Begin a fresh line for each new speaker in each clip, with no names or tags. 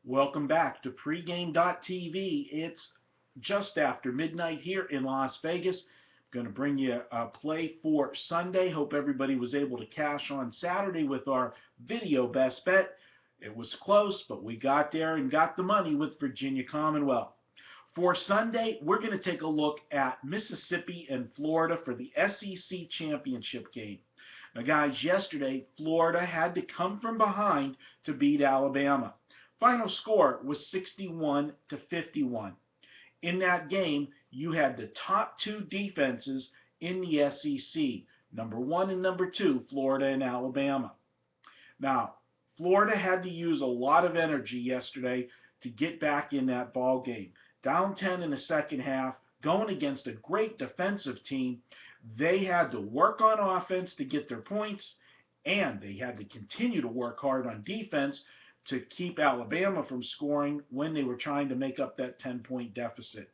Welcome back to pregame.tv. It's just after midnight here in Las Vegas. I'm going to bring you a play for Sunday. Hope everybody was able to cash on Saturday with our video best bet. It was close, but we got there and got the money with Virginia Commonwealth. For Sunday, we're going to take a look at Mississippi and Florida for the SEC championship game. Now, guys, yesterday, Florida had to come from behind to beat Alabama. Final score was 61-51. In that game, you had the top two defenses in the SEC, number 1 and number 2, Florida and Alabama. Now, Florida had to use a lot of energy yesterday to get back in that ball game. Down 10 in the second half, going against a great defensive team. They had to work on offense to get their points, and they had to continue to work hard on defense to keep Alabama from scoring when they were trying to make up that 10-point deficit.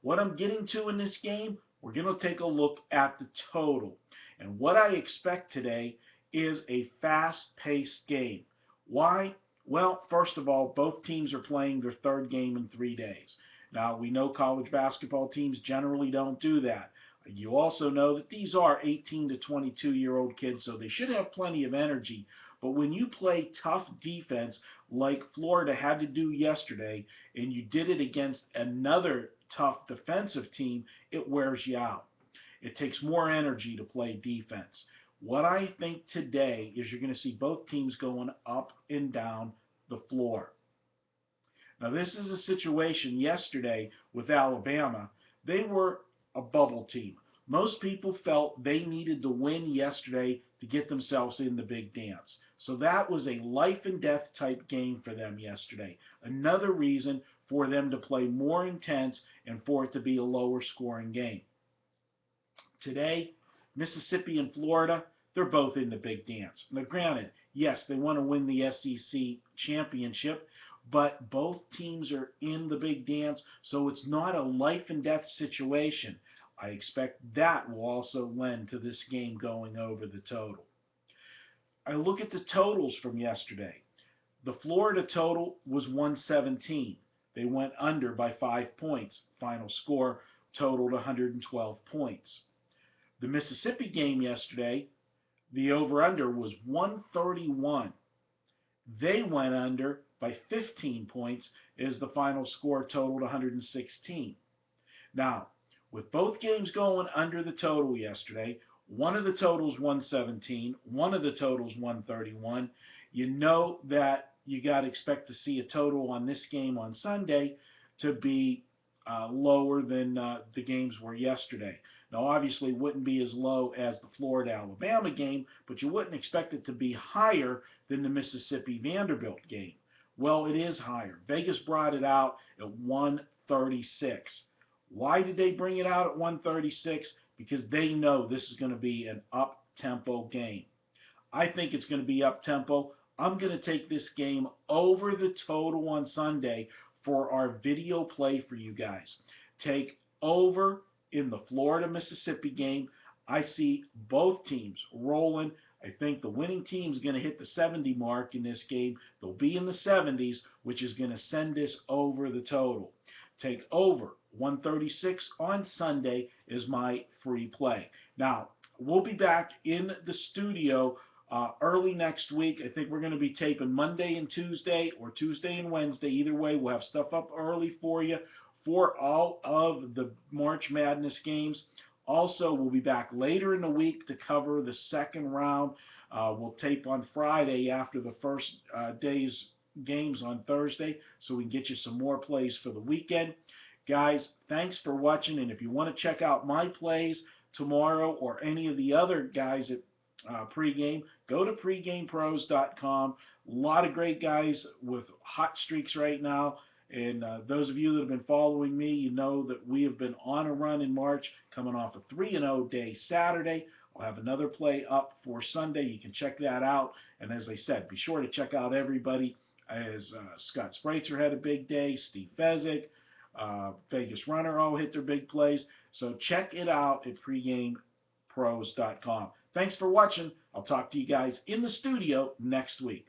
What I'm getting to in this game, we're going to take a look at the total. And what I expect today is a fast-paced game. Why? Well, first of all, both teams are playing their third game in 3 days. Now, we know college basketball teams generally don't do that. You also know that these are 18 to 22-year-old kids, so they should have plenty of energy. But when you play tough defense like Florida had to do yesterday, and you did it against another tough defensive team, it wears you out. It takes more energy to play defense. What I think today is you're going to see both teams going up and down the floor. Now, this is a situation yesterday with Alabama. They were a bubble team. Most people felt they needed to win yesterday to get themselves in the big dance. So that was a life and death type game for them yesterday. Another reason for them to play more intense and for it to be a lower scoring game. Today, Mississippi and Florida, they're both in the big dance. Now, granted, yes, they want to win the SEC championship, but both teams are in the big dance, so it's not a life and death situation. I expect that will also lend to this game going over the total. I look at the totals from yesterday. The Florida total was 117. They went under by 5 points. Final score totaled 112 points. The Mississippi game yesterday, the over-under was 131. They went under by 15 points as the final score totaled 116. Now, with both games going under the total yesterday, one of the totals 117, one of the totals 131, you know that you got to expect to see a total on this game on Sunday to be lower than the games were yesterday. Now, obviously, it wouldn't be as low as the Florida-Alabama game, but you wouldn't expect it to be higher than the Mississippi-Vanderbilt game. Well, it is higher. Vegas brought it out at 136. Why did they bring it out at 136? Because they know this is going to be an up-tempo game. I think it's going to be up-tempo. I'm going to take this game over the total on Sunday for our video play for you guys. Take over in the Florida-Mississippi game. I see both teams rolling. I think the winning team is going to hit the 70 mark in this game. They'll be in the 70s, which is going to send this over the total. Take over 136 on Sunday is my free play. Now, we'll be back in the studio early next week. I think we're going to be taping Monday and Tuesday or Tuesday and Wednesday. Either way, we'll have stuff up early for you for all of the March Madness games. Also, we'll be back later in the week to cover the second round. We'll tape on Friday after the first day's games on Thursday, so we can get you some more plays for the weekend. Guys, thanks for watching, and if you want to check out my plays tomorrow or any of the other guys at pregame, go to pregamepros.com. A lot of great guys with hot streaks right now. And those of you that have been following me, you know that we have been on a run in March, coming off a 3-0 day Saturday. I'll have another play up for Sunday. You can check that out. And as I said, be sure to check out everybody, as Scott Spreitzer had a big day, Steve Fezzik, Vegas Runner all hit their big plays. So check it out at pregamepros.com. Thanks for watching. I'll talk to you guys in the studio next week.